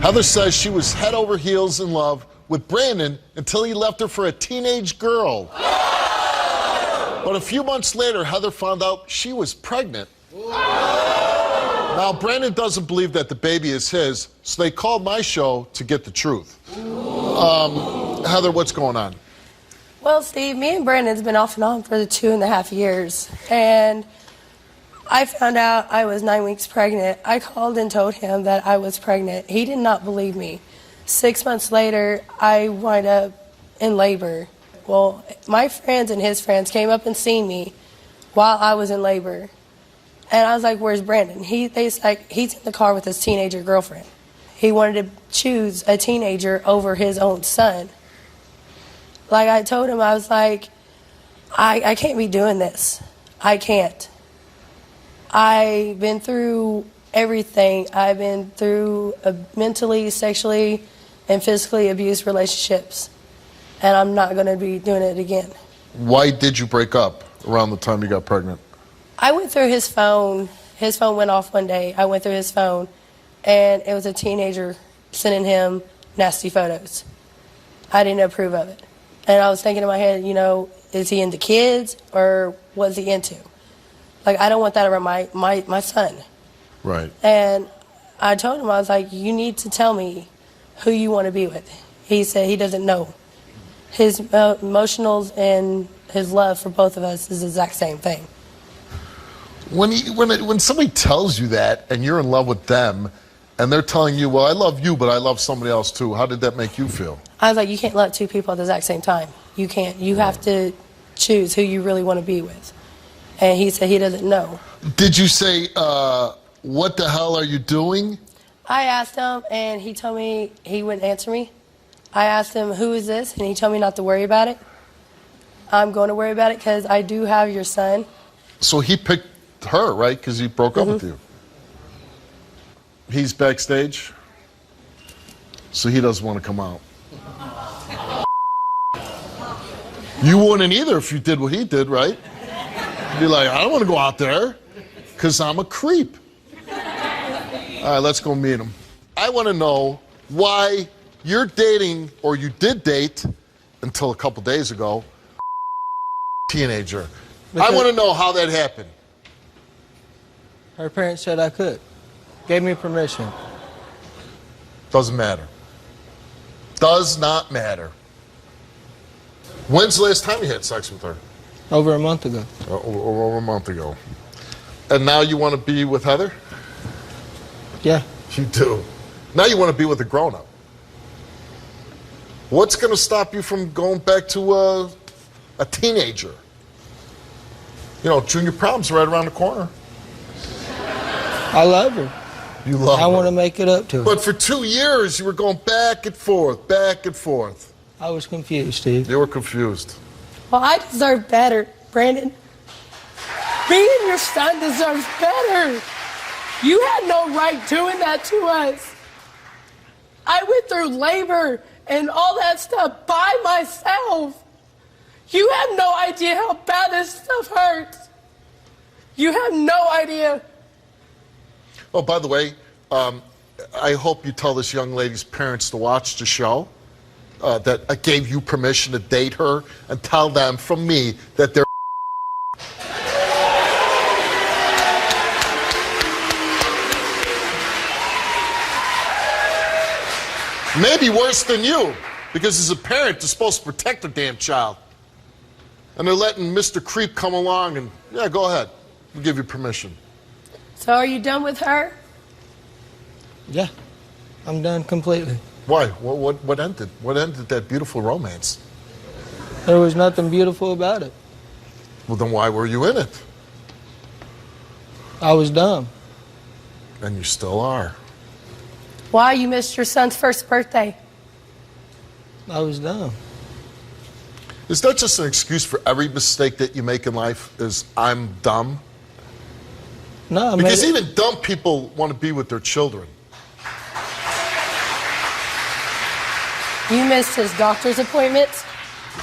Heather says she was head over heels in love with Brandon until he left her for a teenage girl. But a few months later, Heather found out she was pregnant. Now, Brandon doesn't believe that the baby is his, so they called my show to get the truth. Heather, what's going on? Well, Steve, me and Brandon's been off and on for the 2.5 years, and I found out I was 9 weeks pregnant. I called and told him that I was pregnant. He did not believe me. 6 months later, I wind up in labor. Well, my friends and his friends came up and seen me while I was in labor. And I was like, where's Brandon? He's in the car with his teenager girlfriend. He wanted to choose a teenager over his own son. Like I told him, I was like, I can't be doing this. I can't. I've been through everything. I've been through mentally, sexually, and physically abused relationships. And I'm not going to be doing it again. Why did you break up around the time you got pregnant? I went through his phone. His phone went off one day. I went through his phone, and it was a teenager sending him nasty photos. I didn't approve of it. And I was thinking in my head, you know, is he into kids or what's he into? Like, I don't want that around my son. Right. And I told him, I was like, you need to tell me who you want to be with. He said he doesn't know. His emotionals and his love for both of us is the exact same thing. When somebody tells you that and you're in love with them and they're telling you, well, I love you, but I love somebody else too, how did that make you feel? I was like, you can't love two people at the exact same time. You can't. You have to choose who you really want to be with. And he said he doesn't know. Did you say, what the hell are you doing? I asked him, and he told me he wouldn't answer me. I asked him, who is this? And he told me not to worry about it. I'm going to worry about it because I do have your son. So he picked her, right? Because he broke up with you. He's backstage, so he doesn't want to come out. You wouldn't either if you did what he did, right? You'd be like, I don't want to go out there because I'm a creep. All right, let's go meet him. I want to know why you're dating, or you did date until a couple days ago, teenager. I want to know how that happened. Her parents said I could. Gave me permission. Doesn't matter. Does not matter. When's the last time you had sex with her? Over a month ago. Over a month ago. And now you want to be with Heather? Yeah. You do. Now you want to be with a grown-up. What's going to stop you from going back to a teenager? You know, junior prom's right around the corner. I love her. You love her. I want to make it up to her. But for 2 years, you were going back and forth, back and forth. I was confused, Steve. You were confused. Well, I deserve better, Brandon. Me and your son deserves better. You had no right doing that to us. I went through labor and all that stuff by myself. You have no idea how bad this stuff hurts. You have no idea. Oh, by the way, I hope you tell this young lady's parents to watch the show, that I gave you permission to date her, and tell them from me that they're maybe worse than you, because as a parent, they're supposed to protect their damn child. And they're letting Mr. Creep come along and, yeah, go ahead. We'll give you permission. So are you done with her? Yeah, I'm done completely. Why? What ended? What ended that beautiful romance? There was nothing beautiful about it. Well, then why were you in it? I was dumb. And you still are. Why you missed your son's first birthday? I was dumb. Is that just an excuse for every mistake that you make in life, is I'm dumb? No, because even dumb people want to be with their children. You missed his doctor's appointments.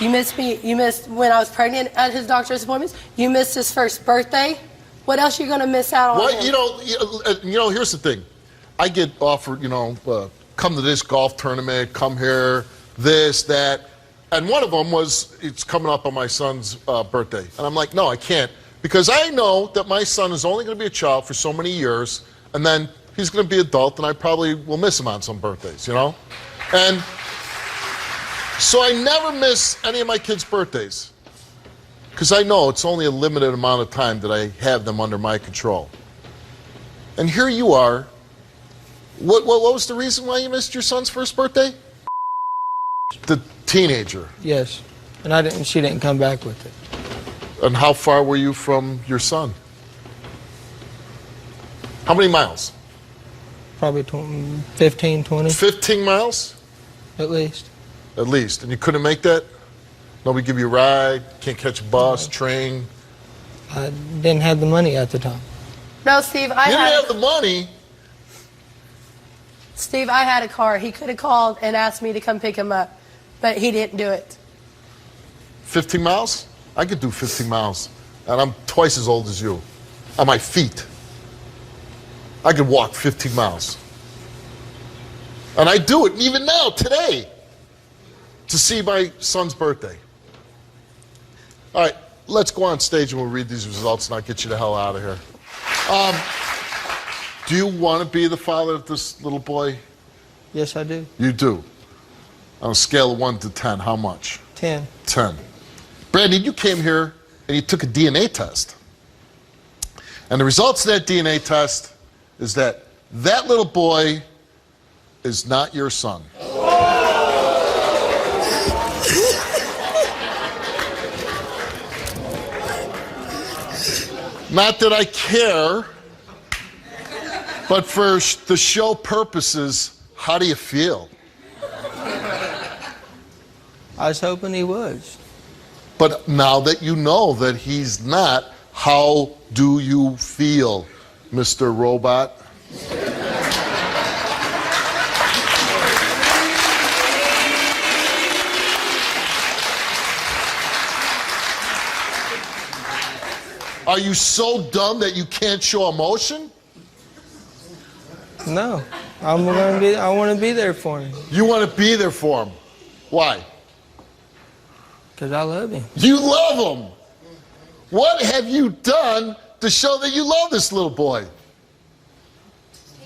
You missed me. You missed when I was pregnant at his doctor's appointments. You missed his first birthday. What else are you going to miss out on? Well, you know, here's the thing. I get offered, come to this golf tournament, come here, this, that. And one of them was, it's coming up on my son's birthday. And I'm like, no, I can't. Because I know that my son is only going to be a child for so many years, and then he's going to be adult, and I probably will miss him on some birthdays, you know? And so I never miss any of my kids' birthdays. Because I know it's only a limited amount of time that I have them under my control. And here you are. What was the reason why you missed your son's first birthday? The teenager. Yes. And she didn't come back with it. And how far were you from your son? How many miles? Probably 15, 20. 15 miles? At least. At least. And you couldn't make that? Nobody give you a ride? Can't catch a bus, train? I didn't have the money at the time. No, Steve, You didn't have the money? Steve, I had a car. He could have called and asked me to come pick him up, but he didn't do it. 15 miles? I could do 15 miles. And I'm twice as old as you. On my feet. I could walk 15 miles. And I do it even now, today, to see my son's birthday. All right, let's go on stage and we'll read these results and I'll get you the hell out of here. Do you want to be the father of this little boy? Yes, I do. You do. On a scale of 1 to 10, how much? 10. 10. Brandon, you came here and you took a DNA test. And the results of that DNA test is that that little boy is not your son. Not that I care, but for the show purposes, how do you feel? I was hoping he was. But now that you know that he's not, how do you feel, Mr. Robot? Are you so dumb that you can't show emotion? No. I want to be there for him. You want to be there for him. Why? Because I love him. You love him. What have you done to show that you love this little boy?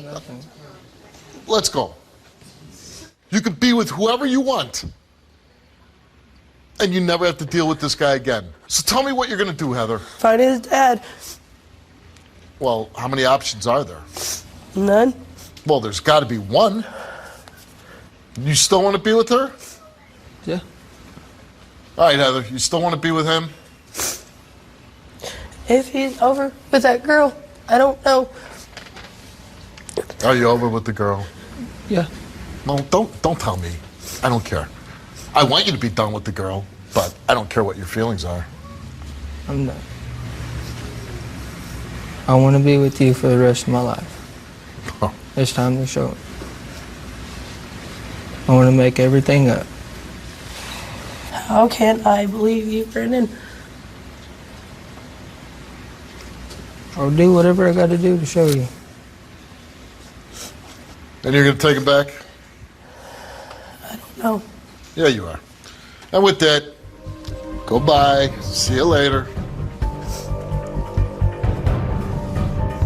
Nothing. Let's go. You can be with whoever you want. And you never have to deal with this guy again. So tell me what you're going to do, Heather. Find his dad. Well, how many options are there? None. Well, there's got to be one. You still want to be with her? Yeah. All right, Heather, you still want to be with him? If he's over with that girl, I don't know. Are you over with the girl? Yeah. Well, don't tell me. I don't care. I want you to be done with the girl, but I don't care what your feelings are. I'm not. I want to be with you for the rest of my life. Oh. It's time to show it. I want to make everything up. How can I believe you, Brendan? I'll do whatever I got to do to show you. And you're going to take him back? No. Yeah, you are. And with that, goodbye. See you later.